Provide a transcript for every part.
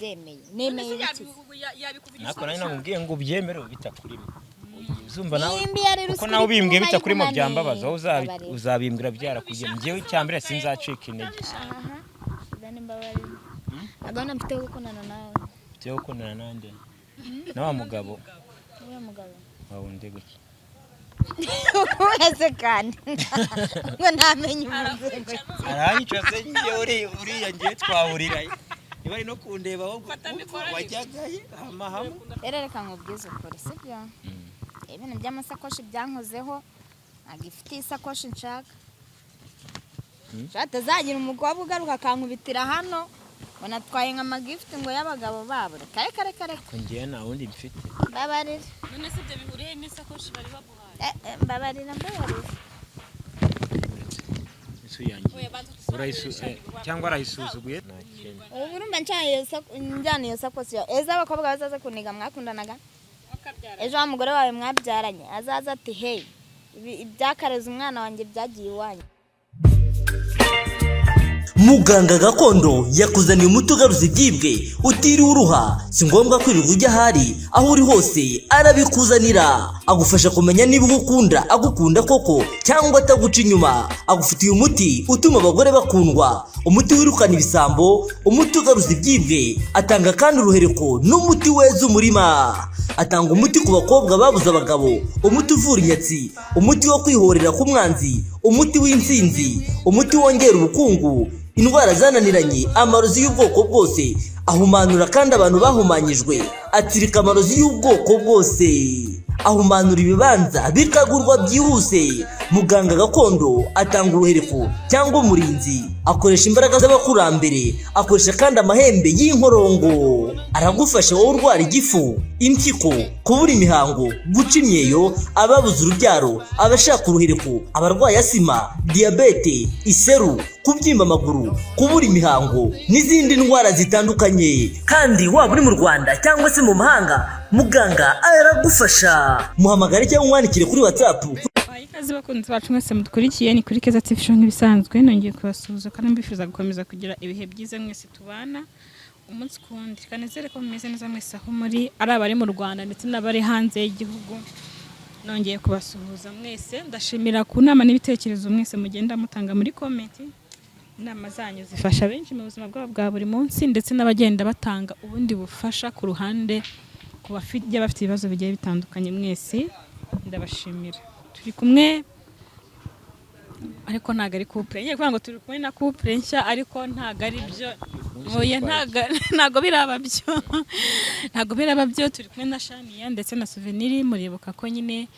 ndabyemeye nemeye iki nako nari namubwiye ngo ubyemere bitakurimo uzumva nawe kuko nawe ubimbwiye bitakurimo byambabaza uzabimbwira byarakugiye njyewe cyambere sinzacika intege agana mfite gukundana nawe byo gukundana nande nawa mugabo wawe ndego ki wese kandi ngo namenye umuzingo aranyica se uriya ngiye twahurira niba ari no kundeba ahubwo wajyagaye amahama reka nkubwize ukuri sibyo ibintu by'amasakoshi byankozeho agifite isakoshi nshaka atazagira umukobwa ugaruka akankubitira hano ngo natwaye nk'amagifite ngo y'abagabo babo kare ko ngiye nta wundi mfite mbabarira none se ibyo bihuriye n'isakoshi bari baguhaye mbabarira cyangwa arayisuzuguye urumva njyana iyo sakoshi ejo abakobwa bazaza kuniga mwakundanaga ejo wa mugore wawe mwabyaranye azaza ati hey ibyakareza umwana wanjye byagiye iwanyu Muganga gakondo yakuzaniye umuti ugaruza ibyibwe utiriwe uruha si ngombwa kwirirwa ujya ahari aho uri hose arabikuzanira agufasha kumenya niba ugukunda agukunda koko cyangwa ataguca inyuma agufitiye umuti utuma abagore bakundwa umuti wirukana ibisambo umuti ugaruza ibyibwe atanga kandi uruhereko n'umuti weza umurima atanga umuti ku bakobwa babuze abagabo umuti uvura inyatsi umuti wo kwihorera ku mwanzi umuti w'insinzi umuti wongera ubukungu indwara zananiranye amarozi y'ubwoko bwose ahumanura kandi abantu bahumanyijwe atsirika amarozi y'ubwoko bwose ahumanura ibibanza bikagurwa byihuse muganga gakondo atanga uruhereko cyangwa umurinzi akoresha imbaraga z'abakurambere akoresha kandi amahembe y'inkorongo aragufasha wowe urwara igifu impyiko kubura imihango guca imyeyo ababuze urubyaro abashaka uruhereko abarwaye asima diyabete iseru kubyimba amaguru kubura imihango n'izindi ndwara zitandukanye kandi waba uri mu Rwanda cyangwa se mu mahanga muganga aragufasha muhamagare cyangwa umwandikire kuri WhatsApp ikaze bakunzi bacu mwese mudukurikiye ni kuri Keza TV nk'ibisanzwe nongeye kubasuhuza kandi mbifuza gukomeza kugira ibihe byiza mwese tubana umunsi kundi kanezere ko mumeze neza mwese aho muri ari abari mu Rwanda ndetse n'abari hanze y'igihugu nongeye kubasuhuza mwese ndashimira ku nama n'ibitekerezo mwese mugenda mutanga muri comment inama zanyu zifasha benshi mu buzima bwabo bwa buri munsi ndetse n'abagenda batanga ubundi bufasha ku ruhande ku bafite ibibazo bigiye bitandukanye mwese ndabashimira turi kumwe ariko ntago ari couple ngiye kuvuga ngo turi kumwe na couple nshya ariko ntago ari byo oya ntago biraba byo turi kumwe na Shania ndetse na Souvenir muribuka ko nyine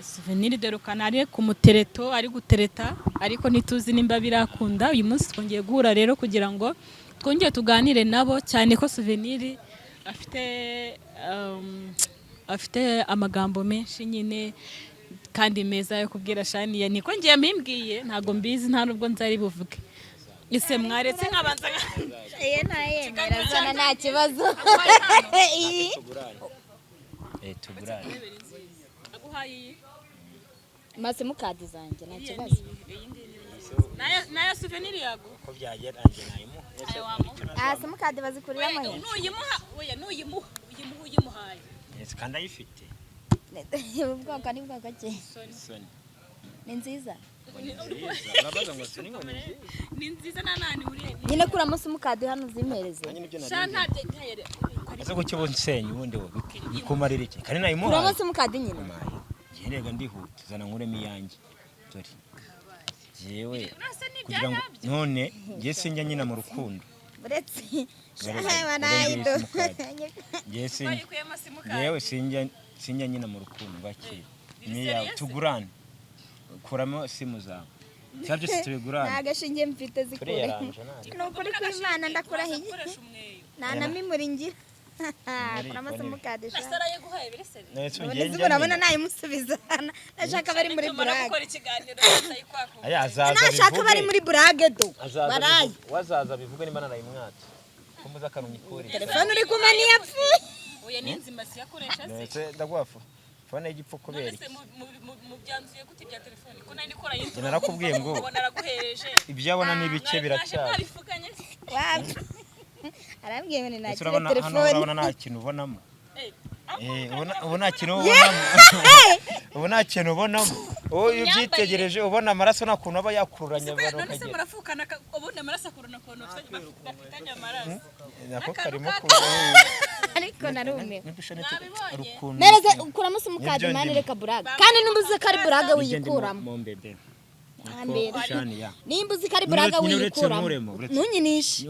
Souvenir derukana ari ku mutereto ari gutereta ariko ntituzi nimba birakunda uyu munsi twongeye guhura rero kugira ngo twongeye tuganire nabo cyane ko Souvenir afite amagambo menshi nyine kandi meza yo kubwira Shania niko ngiye mbimbwiye ntago mbizi nta nubwo nzari buvuge ise mwaretse nkabanza ntayemera zana nta kibazo tugurane aguhaye maze mukadi zanjye nta kibazo nayo Souvenir yago ko byagera anje nayimo se mukadi bazikuriramo he nuyimuhaye kandi ayifite ubwoko ni bwoko ki ni nziza ni nziza nanani uriye nyine kuramo simukadi hano zimereze shanta aza ko cyo bonsenye ubundi wo bikumarira iki kandi nayimuha kuramo simukadi nyine yerega ndihuta zana nkuremo iyanjye dore jewe kugira ngo none ngiye sinjya nyina mu rukundo uretse yewe sinjya nyina mu rukundo bakira ni yawe tugurane kuramo simu zawe cyabyo tubigurane nagashingiye mfite zikure nukuri kw'Imana ndakurahiye nanamimuri ngira kuramo simukadi sha asaraye guhaye biresere none urabona nayimusubiza nashaka bari muri burage nashaka bari muri burage do baraye wazaza bivuga nimba narayimwatse kumuza kanumikore telefone uri kumani yapfuye oya ninzima siyakoresha se ndagwafa fone y'igipfu kubera iki mu byanzuye gute bya telefone ko nari nikora yinzu narakubwiye ngo naraguhereje ibyabona n'ibike biracyari arambwiye ngo Ese nakire urabona hano telefone urabona nta kintu ubonamo ubu nta kintu ubonamo ubu nta kintu ubonamo wowe iyo ubyitegereje ubona amaraso nta kuntu aba yakururanye abantu none se bakagera murafukana ubundi amaraso akurana ku bantu bafitanye amaraso nako karimo ariko narumiwe urukundo nereze ukuramo simukadi mani reka buraga kandi nimba uzi ko ari buraga wiyikuramo nimba uzi ko ari buraga wiyikuramo ntunyinishe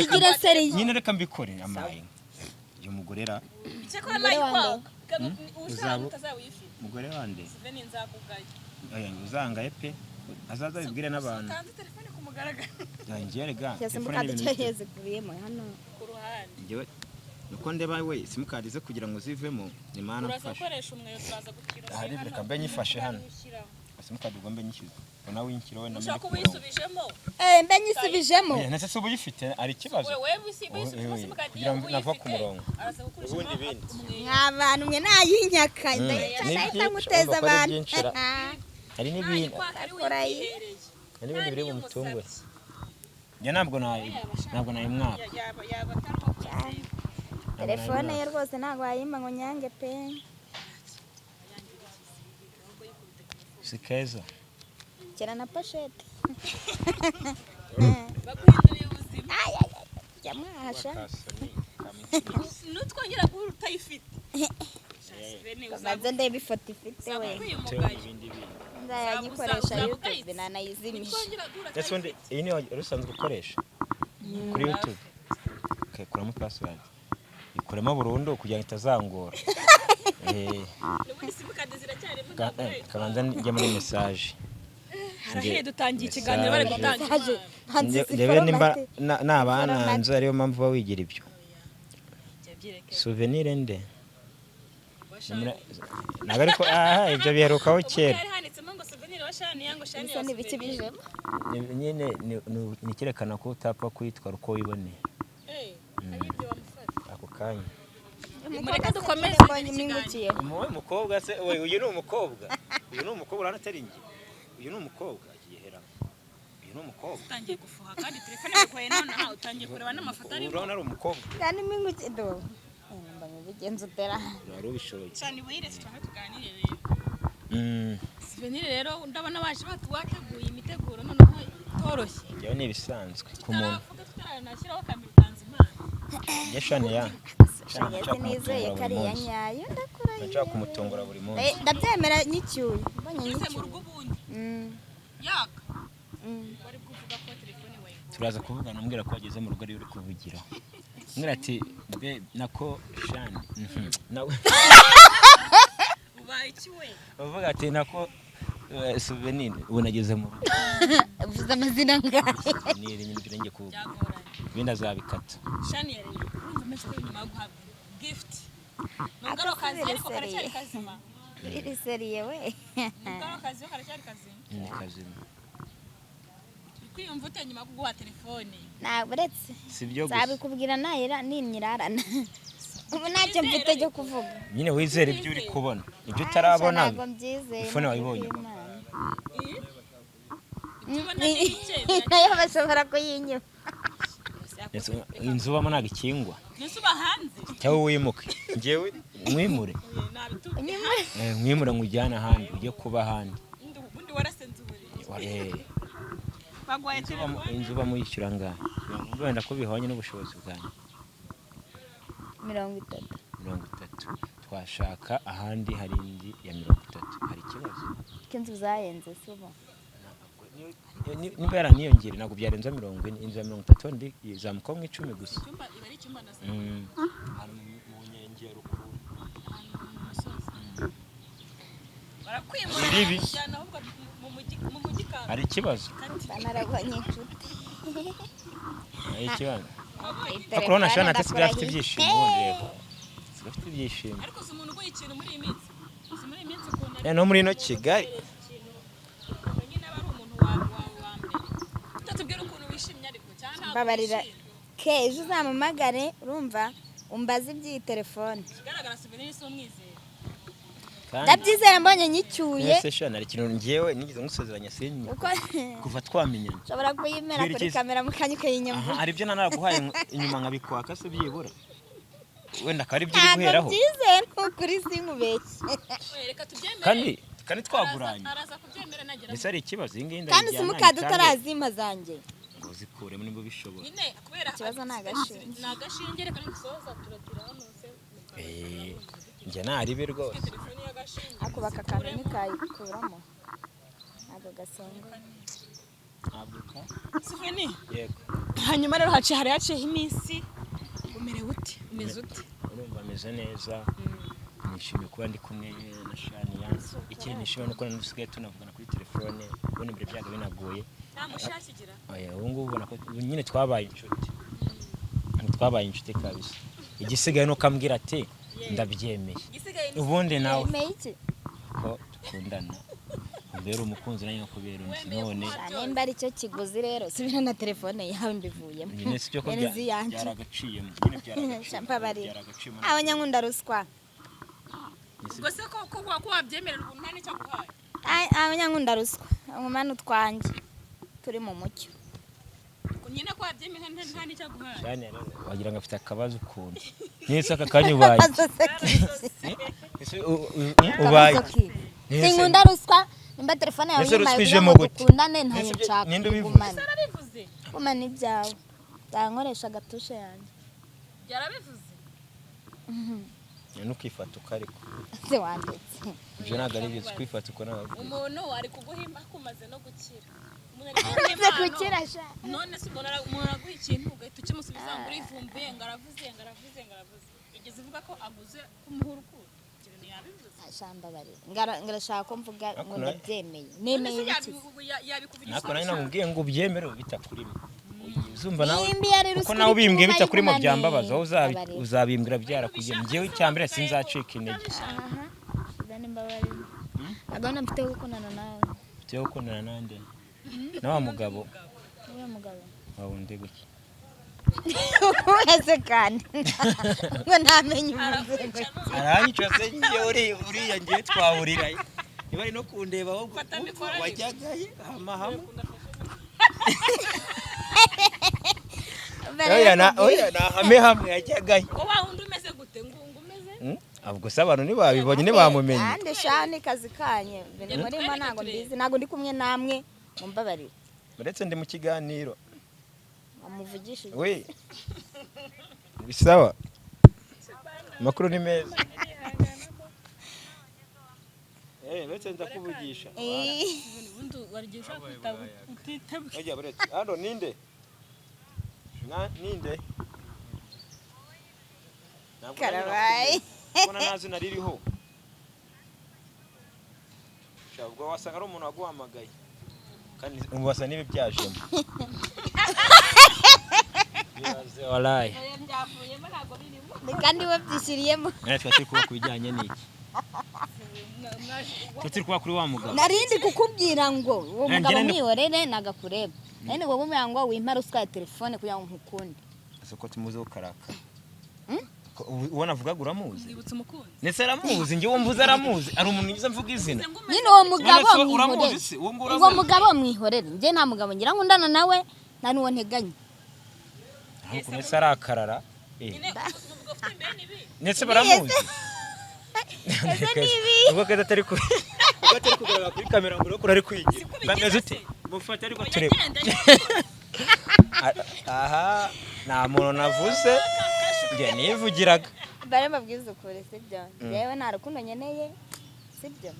igira seri nyine reka mbikore amaye uyu mugore ra umugore wande uzangaye pe azaza bibwire n'abantu ngerega simukadi cyaheze kubiyemo hano ku ruhande ngewe nuko ndeba we simukadi ze kugira ngo zivemo ni mana mfashe hari reka mbe nyifashe hano simukadi ugombe nyishyize nawe winkira we namenye ushaka ubisubijemo mbe nyisubijemo nese se ubuyifite ari kibazo kugira ngo nava ku murongo ubundi bindi nk'abantu mwe nayinyaka ndahita nguteza abantu hari n'ibindi biri mu mutungwe njye ntabwo nayimwaka telefone ye rwose ntabwo wayimba ngo nyange pe si keza kera na poshete baguhinduriye ubuzima jya mwahasha nutwongera guhura utayifite maze ndeba ifoto ifite we nzayanyikoresha YouTube nanayizimije ese undi iyi niyo rusanzwe ukoresha kuri YouTube kuramo password ikuremo burundu kugira ngo itazangora kabanza njya muri message harahe dutangiye ikiganiro bari gutangira ndebe nimba n'abana nzi ariyo mpamvu uba wigira ibyo souvenir nde ntabwo ariko ibyo biherukaho kera nyine ni icyerekana ko utapfa kwitwara uko wiboneye ako kanya mureka dukomeze umukobwa se uyu ni umukobwa urabona atari njye uyu ni umukobwa agihera uyu ni umukobwa utangiye gufuha kandi telefone yakoye nonaha utangiye kureba n'amafoto arimo urabona ari umukobwa kandi minguki do bigenze utera wari ubishoboye cyane buyiretse cyane tuganire rero souvenir rero ndabona baje wateguye imiteguro noneho toroshye yewe ni ibisanzwe ku muntu nashyiraho kamera utanze imana yashani ya shageze nizeye ko ari iya nyayo ndakora nshaka kumutungura buri munsi ndabyemera n'icyuye mbonye mu n'icyuye rugo ubundi yaka bari kuvuga ko telefone wawe turaza kuvugana ambwira ko wageze mu rugo ari uri kuvugira mwira ati be nako shani nawe ubaye iki we uvuga ati nako souvenir ubu nageze mu rugo uvuze amazina ngahe ni nyine ngiye kuvuga ibindi azabikata shani yari urumva meze ko nyuma yo guhabwa gift nungaro kazi ariko karacyari kazima iri seriye we nungaro kazi karacyari kazima ni kazima kwiyumva ute nyuma yo kuguha telefone ntabwo uretse sibyo gusa nzabikubwira nayira ninyirarana ubu ntacyo mfite cyo kuvuga nyine wizere ibyo uri kubona ibyo utarabona ntabwo mbyizeye telefone wayibonye nayo bashobora kuyinyura inzu ubamo ntabwo ikingwa nisuba hanze cyangwa wimuke njyewe mwimure mwimure nkujyana ahandi ujye kuba ahandi ubundi warasenze uburiri bagwaye inzu ubamo yishyura angahe wenda ko bihwanye n'ubushobozi bwanyu 30 twashaka ahandi hari indi ya 30 hari ikibazo k'inzu zayenze suba niba yaraniyongera ntabwo byarenza 40 inzu ya 30 ndi izamuka mu 10 gusa icyumba iba ari icyumba ndasa hari mu nkengero ukuntu barakwimura ibi cyane ahubwo mu mujyi ka hari ikibazo banaragwanye inshuti hari ikibazo akorona shana atasigaye afite ibyishimo ndeba afite ibyishimo ariko si umuntu uguye ikintu muri iyi minsi si muri iyi minsi ukuntu no muri ino Kigali nyine aba ari umuntu wa mbere utatubwira ukuntu wishimye ariko cyane babarira ke ejo uzampamagare urumva umbaze iby'iyi telefone kigaragara souvenir si umwizeye ndabyizeye mbonye nyicyuye ese shana ari kintu ngiyewe nigeze ngusezeranya senyi uko kuva twamenyana ushobora kuyimera kuri kamera mukanyuka y'inyuma hari ibyo naraguhaye inyuma nkabikwaka se byibura wenda kari byo uri guheraho byizeye n'ukuri sinkubeshye kandi twaguranye ese ari ikibazo iyi ngiyi kandi simukadi utarazima zanjye ngo zikuremo nimba bishobora ikibazo ni agashinge reka nidusoza turagira hano se njye naribe rwose ako bakakanda nikayikuramo ntabwo gasonga Sifeni yego hanyuma rero haciyeho iminsi umerewe ute umeze ute urumva ameze neza nishimiye kuba ndi kumwe na Shania ikindi nishimiye nuko dusigaye tunavugana kuri telefone ubona imbere byaga binagoye nta mushakigira ubu ngubu ubona ko nyine twabaye inshuti kabisa igisigaye nuko ambwira ati ndabyemeye ubundi nawe ko dukundana mbere umukunzi nanjye kubera undi none nimba ari cyo kiguzi rero subira na telefone yawe mbivuyemo nyine si byo ko byaragaciyemo nyine byaragaciyemo abanyankunda ruswa gose ko wabyemerera ubu nta nicyo guhaye abanyankunda ruswa umumana utwanjye turi mu mucyo nyine ko wabyemera nta nicyo guhaye cyane rero wagira ngo afite akabazo ukuntu nese aka kanya ubaye ubaye sinkunda ruswa nimba telefone yawe nyuma yo gukundane ntayo nshaka ninde ubivuze umana ibyawe nkoresha agatushe yanjye byarabivuze nukifata ukariko se wanditse ibyo ntabwo ari bizi kwifata uko nawe umuntu ari kuguhimba kumaze no gukira umaze gukira sha none se umuntu araguha ikintu ugahita ukimusubiza ngo urivumbuye ngo aravuze igeze ivuga ko aguze kumuha urukundo ikintu yabivuze ashamba bari ngarashaka ko mvuga ngo ndabyemeye nemeye iki nako nari namubwiye ngo ubyemere bitakurimo uzumva nawe nimba yari kuko nawe ubimbwiye bitakurimo byambabaza uzabimbwira byarakugiye ngewe icyambere sinzacika intege nimba bari agana mfite gukundana nawe mfite gukundana nande nawa mugabo wawe ndi guki wese kandi ngo ntamenye umuvugo aranyica se uriya ngiye twahurira niba ari no kundeba ahubwo wajyagaye amahama oya na hamwe yajyagaye ko wahundi umeze gute ngungu umeze ahubwo se abantu ntibabibonye ntibamumenye kandi shani kazi kanye murimo ntago ndi kumwe namwe mumbabarire uretse ndi mu kiganiro amuvugishije we bisawa amakuru ni meza uretse ndakuvugisha ubundi warigiye ushaka utitabwe ujya buretse hano ninde karabaye ubona nta zina ririho ubwo wasanga ari umuntu waguhamagaye kandi umubasa niba byajemo bibaze waraye kandi wabyishyiriyemo natwe turi kuba ku bijyanye n'iki turi kuba kuri wa mugabo narindi kukubwira ngo uwo mugabo mwihorere nagakureba narindi kukubwira ngo wimpa ruswa ya telefone kugira ngo nkukunde soko tumuze ukaraka ubona avuga uramuzi nibutse umukunzi nese aramuzi ngiye wumvuze aramuzi ari umuntu ngize mvuga izina nyine uwo mugabo mwihorere uwo mugabo mwihorere njye nta mugabo ngira ngo ndana nawe nta nuwo nteganye ahubwo nese arakarara nese baramuzi ubwo keza atari kugaragara kuri kamera ngo ureko ari kwigira ngameze ute mufate ariko turebe aha nta muntu navuze njye nivugiraga bare mabwiza ukuri sibyo yewe nta rukundo nyeneye sibyo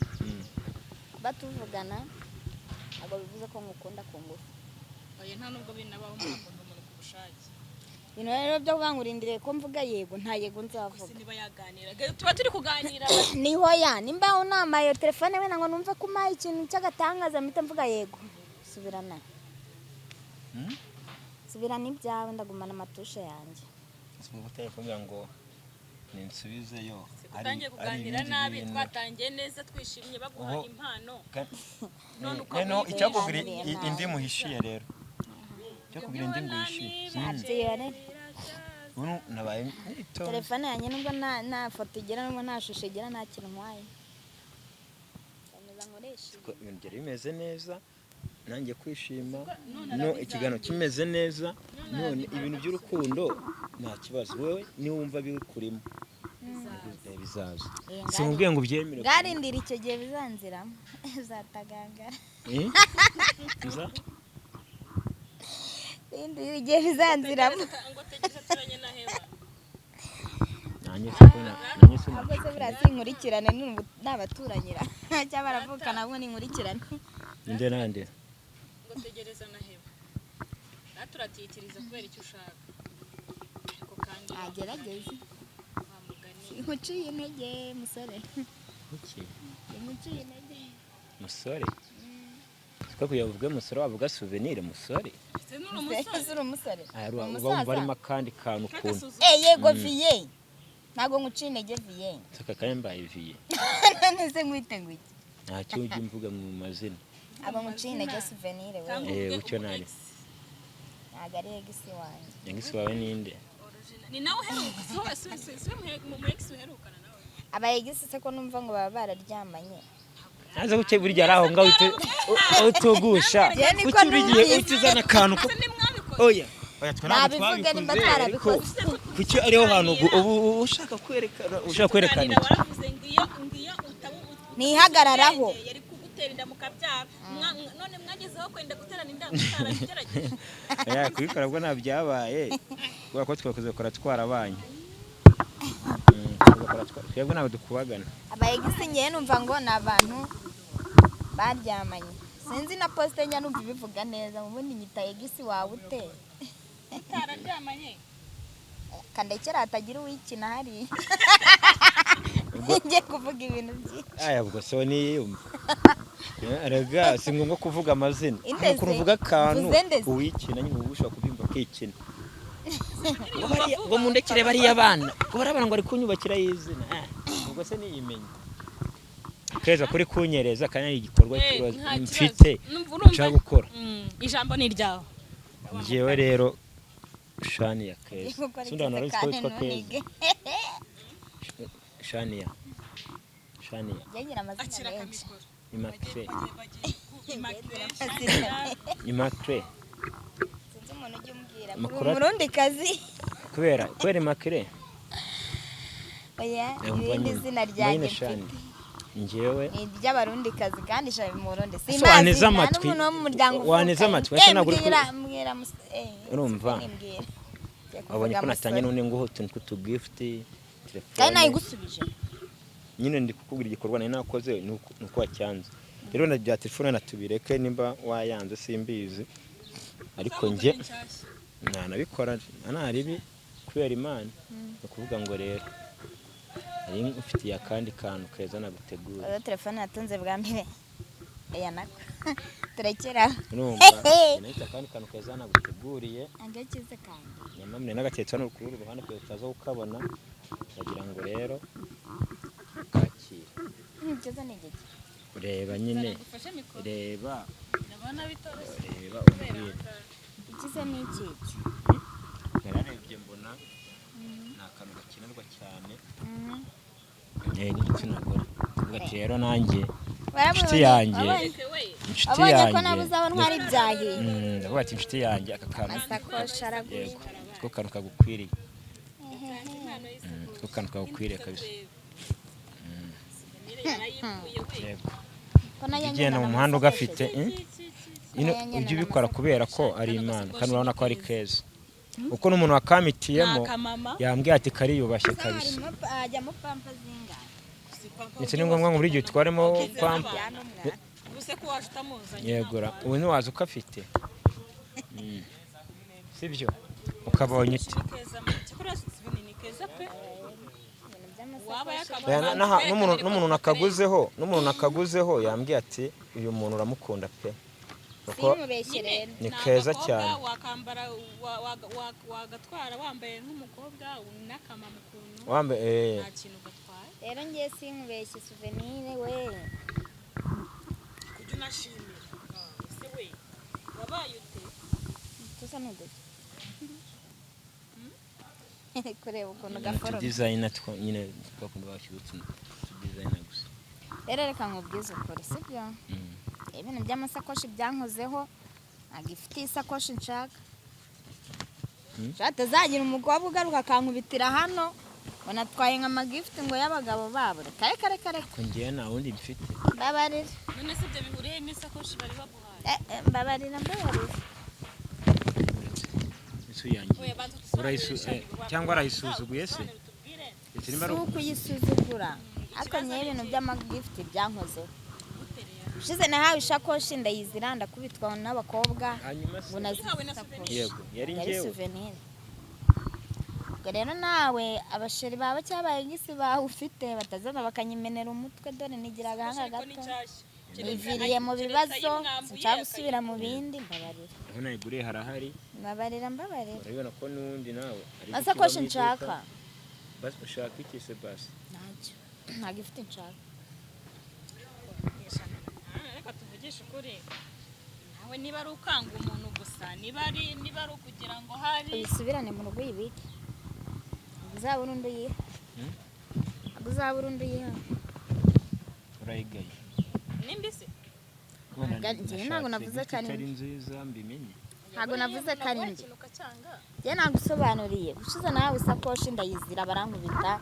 batuvugana abo bivuze ko ngukunda ku ngufu oya nta nubwo binabaho umuntu ku bushake bino rero byo bangurindiriye ko mvuga yego nta yego nzavuga niba yaganira tuba turi kuganira niho ya nimba unama iyo telefone we ngo numve ko umpaye ikintu cy'agatangaza mpita mvuga yego subirana subirana ibyawe ndagumana amatushe yanjye mu telefone ngo ninsubizeyo ari kuganira nabi twatangiye neza twishimye baguha impano none icyakubwira indi muhishiye rero cyakubwira indi muhishiye ubu nabaye telefone yanjye nubwo nta foto igira nubwo nta shusho igira nta kintu nkwaye ibintu byari bimeze neza nanjye kwishima no ikiganiro kimeze neza none ibintu by'urukundo nta kibazo wowe niba wumva bikurimo bizaza simubwiye ngo ubyemere bwarindira icyo gihe bizanziramo uzatagangara rindira igihe bizanziramo ahubwo se buriya sinkurikirane n'abaturanyira cyangwa baravuka nabwo ninkurikirane nande ngo tegereza naheba naturatitiriza kubera icyo ushaka ariko kandi agerageze nkuciye intege musore nkuciye intege musore siko kugira uvuge musore wavuga souvenir musore uri umusore uba barimo akandi kantu kuntu yego viye ntago nkuciye intege viye saka kayambaye viye nese nkwite ngwiki ntacyo ujya mvuga mu mazina abo nkuciye intege souvenir we ucyo nari ntago ari egisi wanjye egisi wawe ninde ni nawe uheruka mu ex uherukana nawe aba egisi se ko numva ngo baba bararyamanye naza guke burya araho ngaho utogusha kuki burigiye utizana akantu ko oya nabivuge nimba tarabikoze kuki ariho hantu ubu ushaka kwerekana waravuze ngiyo nihagararaho yari kugutera inda mukabyara none mwagezeho kwenda guterana inda mutaragerageje kubikora bwo ntabyabaye kubera ko twakoze gukora twarabanye twebwe ntabwo dukubagana abayegisi ngewe numva ngo ni abantu baryamanye sinzi na posite njya numva ibivuga neza ubundi nyita egisi wawe ute utararyamanye kandekera hatagira uwikina hariya ngiye kuvuga ibintu byinshi ubwo so niyumva araga si ngombwa kuvuga amazina nuko uvuga akantu uwikina nyine uba ushobora kubyumva akikina ngo mundekere bariya bana ngo barabana ngo ari kunyubakira y'izina ubwo se niyimenye keza kuri kunyereza kandi ari igikorwa mfite nshaka gukora ijambo ni ryawe njyewe rero Shania Keza sundana rero twitwa Keza Shania yagira amazina menshi Imacre sinzi umuntu ujya umbwira umurundi kazi kubera Imacre oya irindi zina ryanjye mfite njyewe ni iry'abarundi kazi kandi shabe mu Burundi waneza amatwi waneza amatwi ese ntabwo mbwira urumva abonye ko natanye none ngo utuntu tw'utugift telefone kandi nayigusubije nyine ndi kukubwira igikorwa nari nakoze nuko wacyanze rero na bya telefone natubireke nimba wayanze simbizi ariko nge nabikora anaribi kubera Imana no kuvuga ngo rero ari ufitiye akandi kantu keza nagutegura iyo telefone natunze bwa mbere nako turekera urumva nahita akandi kantu keza naguteguriye agakize kandi nyamamne n'agatetsa no kuri uruhande kwe utaza ukabona bagira ngo rero kakira cyoza negeke ureba nyine reba ndabona bitoroshye reba ikize ni iki nararebye mbona nta kantu gakenerwa cyane n'igitsina gore ugati rero nanjye inshuti yanjye ko nabuze aho ntwari ibyahiye ndavuga ati inshuti yanjye aka kantu asakoshi araguye ko kantu kagukwiriye ko kantu kagukwiriye kabisa yego ugenda mu muhanda ugafite ujya ubikora kubera ko ari Imana kandi urabona ko ari keza uko n'umuntu wakamitiyemo yambwiye ati kariyubashye kabisa ndetse ni ngombwa ngo buri gihe utwaremo pampa yegura ubu ntiwaza uko afite sibyo ukabonye iti n'umuntu nakaguzeho yambwiye ati uyu muntu uramukunda pe kuko ni keza cyane wakambara wagatwara wambaye nk'umukobwa n'akamama ukuntu wambaye nta kintu gatwaye rero ngiye sinkubeshye souvenir we kujya unashimira ese we wabaye ute tusa n'ugute kureba ukuntu gaforo designer nyine twakunda bashyira designer gusa rero reka nkubwize ukuri sibyo ibintu by'amasakoshi byankozeho ntabwo ifitiye isakoshi nshaka atazagira umukobwa ugaruka akankubitira hano ngo natwaye nka magifuti ngo y'abagabo babo reka reka ko ngewe nta wundi mfite mbabarira none se ibyo bihuriye n'isakoshi bari baguhaye mbabarira isu yanjye cyangwa arayisuzuguye se si ukuyisuzugura ariko nyewe ibintu by'amagifuti byankozeho ushize nahawe ishakoshi ndayizira ndakubitwa n'abakobwa ngo nazihawe na yari souvenir ubwo rero nawe abasheri bawe cyangwa abayigisi bawe ufite batazana bakanyimenera umutwe dore nigira agahanga gato niviriye mu bibazo sinshaka gusubira mu bindi mbabarira aho nayiguriye harahari mbabarira urabibona ko n'ubundi nawe amasakoshi nshaka basi ushaka iki se basi ntacyo ntabwo ifite nshaka reka tuvugishe ukuri nawe niba ari ukanga umuntu gusa niba ari ukugira ngo hari uyisubirane mu rugo uyibike uzabura undi uyiha ntabwo uzabura undi uyiha urayigaye n'imbisi njyewe ntabwo navuze ko ari nziza mbimenye ntabwo navuze ko ari mbi njyewe nagusobanuriye ushize nawe isakoshi ndayizira barankubita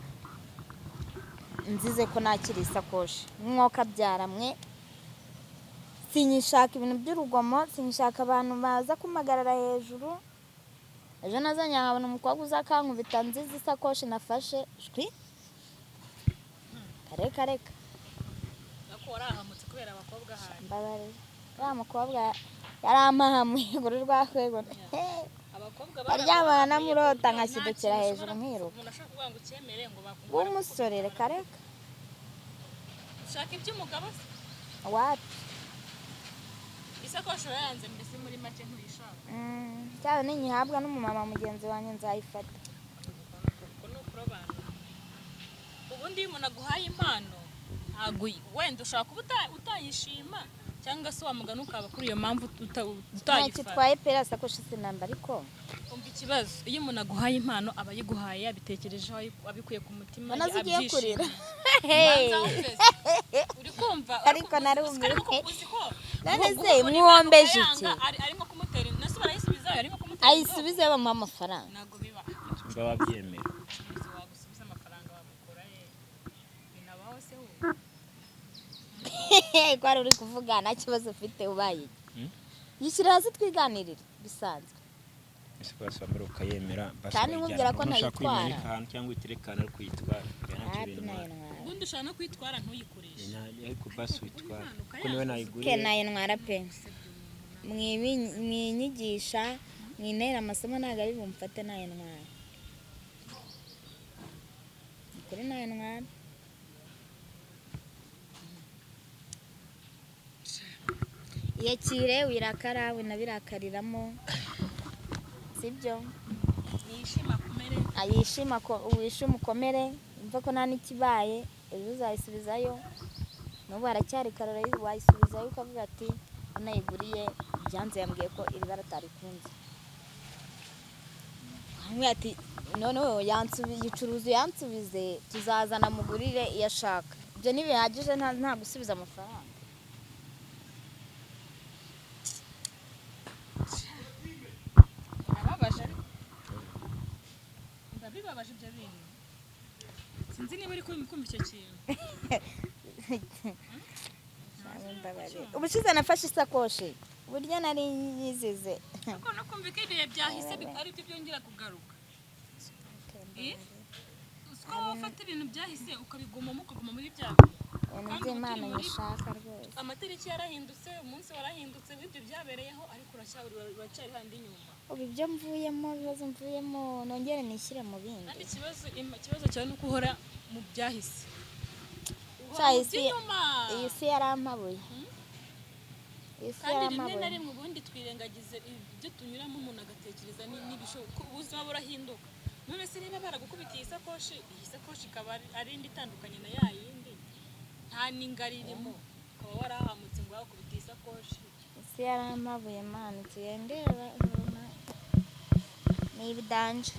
nzize ko nakiri isakoshi mwuka byaramwe sinyishaka ibintu by'urugomo sinyishaka abantu baza kumagarara hejuru ejo nazanye nkabona umukobwa uzakankubita nziza isakoshi nafashe shwi reka ko warahamutse kubera abakobwa hari mbabarira wa mukobwa yarampahamuye ngo rwakwego aryamana namurota nkashyidukira hejuru nkiruka umuntu ashaka kuvuga ngo ucyemere ngo bakubwire w'umusore reka ushaka iby'umugabo se wapi isakoshi urayanze mbese muri make ntuyishaka cyane ninyihabwa n'umumama mugenzi wanjye nzayifata ubwo ni ukurobanura ubundi iyo umuntu aguhaye impano ntabwo wenda ushaka kuba utayishima cyangwa se wamugana ukaba kuri iyo mpamvu utayifata ntacyo twaye pera sakoshi sinamba ariko umva ikibazo iyo umuntu aguhaye impano aba ayiguhaye abitekerejeho abikuye ku mutima ugiye kurira uri kumva ariko narumiwe none se mwombeje iki arimo kumutera nase barayisubizayo arimo kumutera ayisubize bamuha amafaranga ntabwo biba mba babyemera wagusubiza amafaranga wamukura ye binabaho se wowe ko ari uri kuvuga nta kibazo ufite ubaye yishyira hasi twiganirire bisanzwe ese basambara ukayemera kandi nkubwira ko ntayitwara cyangwa iterekana ari kuyitwara ubundi ushaka no kuyitwara ntuyikoreshe ariko basi uyitwara kuko niwe nayiguriye ke nayintwara pe mwinyigisha mwintera amasomo ntabwo ari bumfate nayintwara kuri nayintwara iyakire wirakara winabirakariramo sibyo yishima ko wishima ukomere umva ko nta n'ikibaye ejo uzayisubizayo n'ubu haracyari karara wayisubizayo ukavuga ati unayiguriye byanze yambwiye ko iri bara atarikunze hamwe ati noneho yicuruza yansubize tuzazana mugurire iyo ashaka ibyo ntibihagije nta gusubiza amafaranga bibabaje ibyo bintu sinzi niba uri kumva icyo kintu ubushize nafashe isakoshi uburyo nari yizize ariko no kumva ko ibihe byahise ari byo byongera kugaruka usiko wafata ibintu byahise ukabigumamo ukaguma muri bya ibintu by'Imana nyishaka rwose amatariki yarahindutse umunsi warahindutse w'ibyo byabereyeho ariko uracyari handi inyuma ubu ibyo mvuyemo ibibazo mvuyemo nongere nishyire mu bindi kandi ikibazo cyawe ni uko uhora mu byahise iyi si yarampabuye kandi rimwe na rimwe ubundi twirengagize ibyo tunyuramo umuntu agatekereza n'ibishoboka ubuzima burahinduka none se niba baragukubitiye isakoshi iyi sakoshi ikaba ari indi itandukanye na ya yindi nta n'ingari irimo ukaba warahamutse ngo wakubitiye isakoshi isi yarampabuye mani tugendera ni ibidanje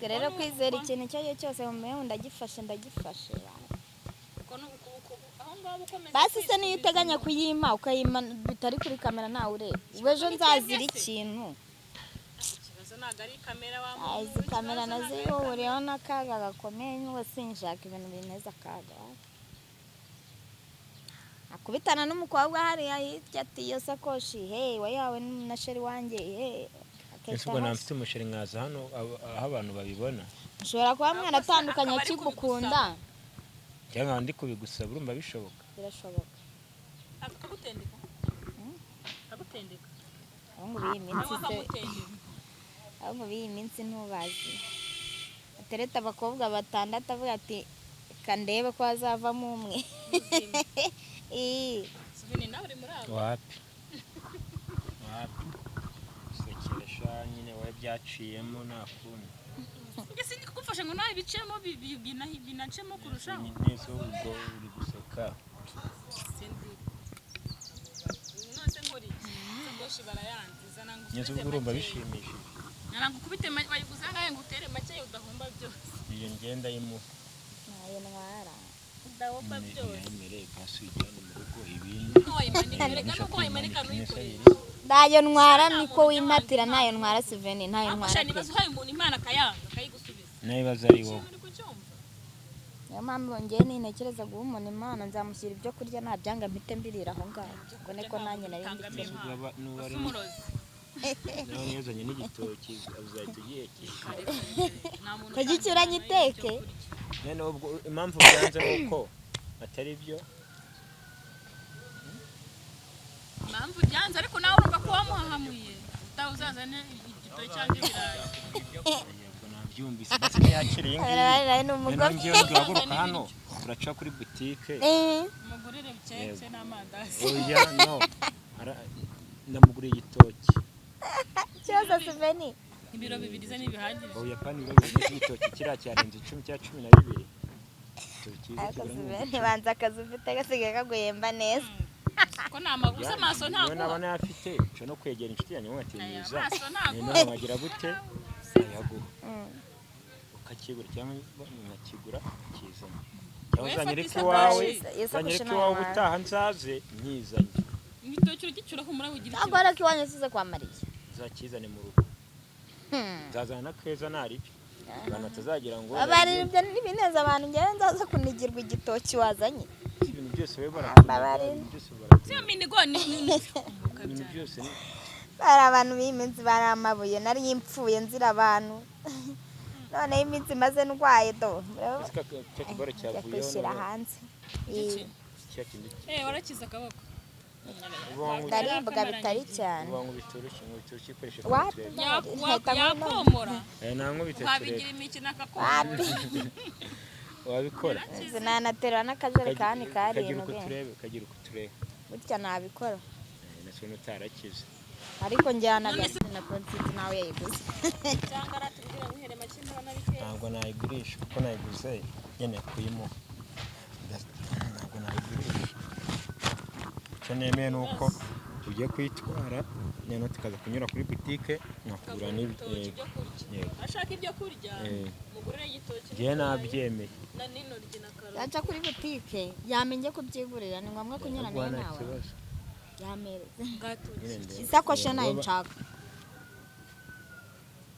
rero kwizera ikintu icyo ari cyo cyose mu meho ndagifashe basi se niyo uteganya kuyima ukayima bitari kuri kamera nawe ureba ejo nzazira ikintu izi kamera nazihuriyeho n'akaga gakomeye n'ubu sinshaka ibintu bineza akaga akubitana n'umukobwa hariya hirya ati iyo sakoshi wayawe na sheri wanjye ese ubwo namfite umusheri nkaza hano aho abantu babibona ushobora kuba mwaratandukanye akigukunda cyangwa ndi kubigusaba urumva bishoboka birashoboka akagutendeka ahubwo b'iyi minsi ntubazi atereta abakobwa 6 avuga ati kandebe ko hazavamo umwe wapi sekeresha nyine wowe byaciyemo nakundi ngese ndi kugufasha ngo nawe bicemo binacemo kurushaho nese ubwo uri guseka nose ngori sangoshi barayanziza nangu nese ubwo urumva bishimishije narangukubite bayiguzanga ngo utere make udahomba byose iyo ngenda yimu nayo ntwara udahomba byose mere kasujyane mu rugo ibindi ndayo ntwara niko wimatira nayo ntwara Siveni nayo ntwara nibazo haye umuntu imana kayanga kayigusubiza nayibaza ari wowe niyo mpamvu ngiye nintekereza guha umuntu imana nzamushyira ibyo kurya nabyanga mpite mbirira aho ngaho ubwo niko nanjye nari mbikeye nawe yazanye n'igitoki azahita ugihekesha kugicyura nyiteke none ubwo impamvu byanze nuko atari byo impamvu byanze ariko nawe urumva ko wamuhahamuye utawuzazane igitoki cyangwa ibirayi yego nabyumvise basi ntiyakiriye ngiyi n'umugore ngiye guhaguruka hano turaca kuri butike umugurire bikeke n'amandazi oya no ndamuguriye igitoki cyoza Siveni ibiro 2 ze n'ibihagije oya kandi igitoki kiriya cyarenze 10 cya 12 Siveni banza akazi ufite gasigaye kaguyemba neza ko namagusa amaso ntabwo nabona yafite cyo no kwegera inshuti yanyu mwatinyuza ntabwo wagira gute yago ukakigura cyangwa nkakigura kizana cyangwa uzanyereka iwawe uzanyereka iwawe ubutaha nzaze nkizanye igitoki uragicuraho murabugira ntabwo ariko iwanyu size kwa Mariya zakizane mu rugo nzazana na keza naribi bana tazagira ngo abari ibyo n'ibineza abantu ngewe nzaza kunigirwa igitoki wazanye ibintu byose we siyo minigo ni ibintu byose bari abantu b'iminsi bari amabuye nari impfuye nzira abantu none iminsi maze ndwaye do cyakibara cyavuyeho kwishyira hanze warakiza akaboko ndaribwa bitari cyane ubangu biturushye ngo biturushye ikoreshe yakomora nango bitekereza wabigira imikino akakora wabikora sinanaterura n'akajerekani karindwi kagira uko turebe gutya nabikora nacyo utarakize ariko njyana na Ponsiti nawe yayiguze cyangwa aratubwira guhere make n'abike ntabwo nayigurisha kuko nayiguze nyene kuyimo ntabwo nayigurisha cyo nemeye nuko ugiye kwitwara nyene tukaza kunyura kuri boutique nakugura n'ibyo ashaka ibyo kurya mugurire igitoki ngiye nabyemeye na n'intoryi na karoti yaca kuri boutique yamenye kubyigurira ni ngombwa kunyura nayo nawe yamereze isakoshi nayo nshaka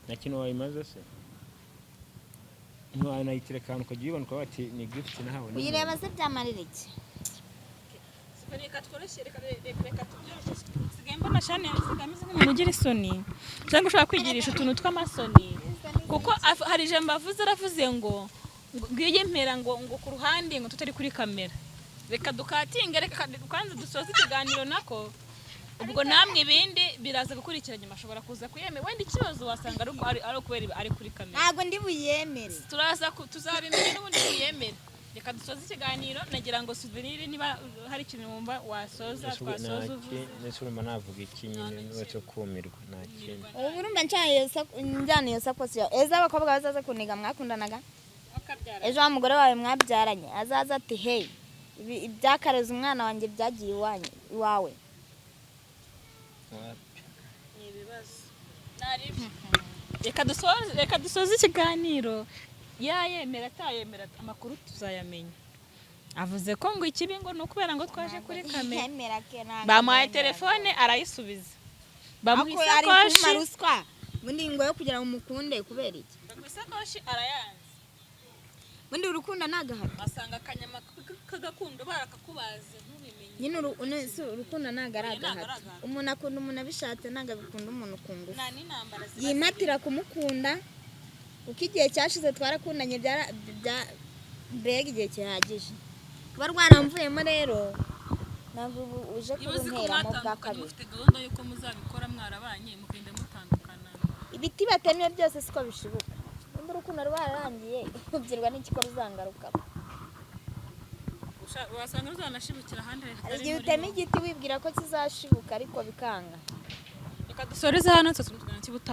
na kino wayimaze se ntiwaye nayitereka ahantu ukajya uyibona ukaba bati ni gift nahawe uyireba se byamarira iki reka tworoshye reka tubyoroshye sigaye mbona shane zigameze nk'umuntu ugira isoni cyangwa ushobora kwigirisha utuntu tw'amasoni kuko hari ijambo aravuze ngo ngiyempera ngo ku ruhande ngo tutari kuri kamera reka dukatinge reka kwanza dusoze ikiganiro nako ubwo namwe ibindi biraza gukurikira nyuma ashobora kuza kuyemera wenda ikibazo wasanga ari kubera ari kuri kamera ntabwo ndi buyemere turaza tuzabimenya n'ubundi buyemere reka dusoze ikiganiro nagira ngo Souvenir niba hari ikintu wumva wasoza twasoza nese urumva navuga iki nyine n'uwetse kumirwa nta kintu ubu urumva njyana iyo sakosi yawe ejo abakobwa bazaza kuniga mwakundanaga ejo wa mugore wawe mwabyaranye azaza ati hey ibyakareza umwana wanjye byagiye iwawe ibibazo nari reka dusoze ikiganiro yayemera atayemera amakuru tuzayamenya. Avuze ko ngo ikibi ngo nukubera ngo twaje kuri kamera bamuhaye telefone arayisubiza bamuha isakoshi bundi ngo yo kugira ngo mukunde kubera iki bamuha isakoshi arayanze bundi urukundo nagahato asanga akanyama kagakundo barakakubaze ntubimenye nyine urukundo nagaragahato umuntu akunda umuntu abishatse nagabikunda umuntu kungufu yimatira kumukunda uko igihe cyashize twarakundanye bya mbega igihe kihagije kuba rwaramvuyemo rero ntabwo uje kubunteramo bwa kabiri mufite gahunda yuko muzabikora mwarabanye mugende mutandukana ibiti batemye byose siko bishibuka nimba urukundo rwararangiye ubyirwa n'ikiko ruzangaruka wasanga ruzanashibukira ahandi igihe utema igiti wibwira ko kizashibuka ariko bikanga reka dusoreze hano tuzatugana kibuta